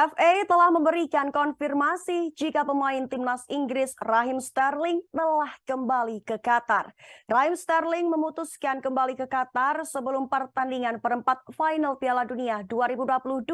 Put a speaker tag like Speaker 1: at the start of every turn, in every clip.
Speaker 1: FA telah memberikan konfirmasi jika pemain timnas Inggris Raheem Sterling telah kembali ke Qatar. Raheem Sterling memutuskan kembali ke Qatar sebelum pertandingan perempat final Piala Dunia 2022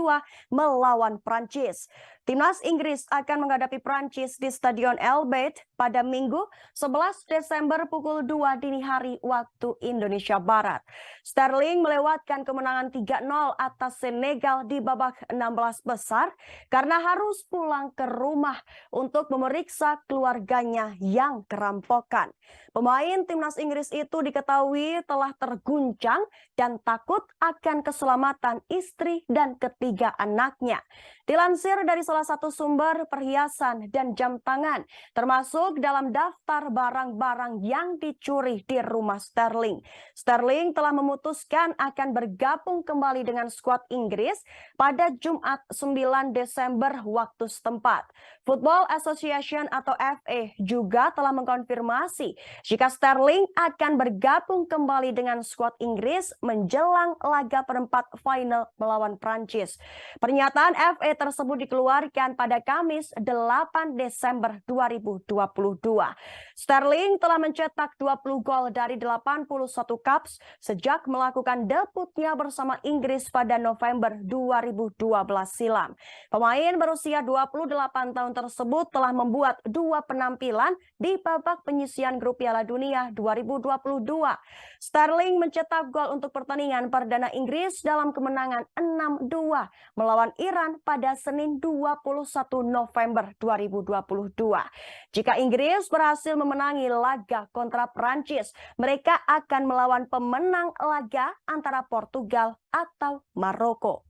Speaker 1: melawan Prancis. Timnas Inggris akan menghadapi Prancis di Stadion El Bayt pada Minggu 11 Desember pukul 2 dini hari waktu Indonesia Barat. Sterling melewatkan kemenangan 3-0 atas Senegal di babak 16 besar karena harus pulang ke rumah untuk memeriksa keluarganya yang kerampokan. Pemain timnas Inggris itu diketahui telah terguncang dan takut akan keselamatan istri dan ketiga anaknya. Dilansir dari salah satu sumber, perhiasan dan jam tangan termasuk dalam daftar barang-barang yang dicuri di rumah Sterling. Sterling telah memutuskan akan bergabung kembali dengan skuad Inggris pada Jumat 9 Desember waktu setempat. Football Association atau FA juga telah mengkonfirmasi jika Sterling akan bergabung kembali dengan skuad Inggris menjelang laga perempat final melawan Prancis. Pernyataan FA tersebut dikeluarkan pada Kamis 8 Desember 2022. Sterling telah mencetak 20 gol dari 81 caps sejak melakukan debutnya bersama Inggris pada November 2012 silam. Pemain berusia 28 tahun tersebut telah membuat 2 penampilan di babak penyisihan grup Piala Dunia 2022. Sterling mencetak gol untuk pertandingan perdana Inggris dalam kemenangan 6-2 melawan Iran pada Senin 21 November 2022. Jika Inggris berhasil memenangi laga kontra Prancis, mereka akan melawan pemenang laga antara Portugal atau Maroko.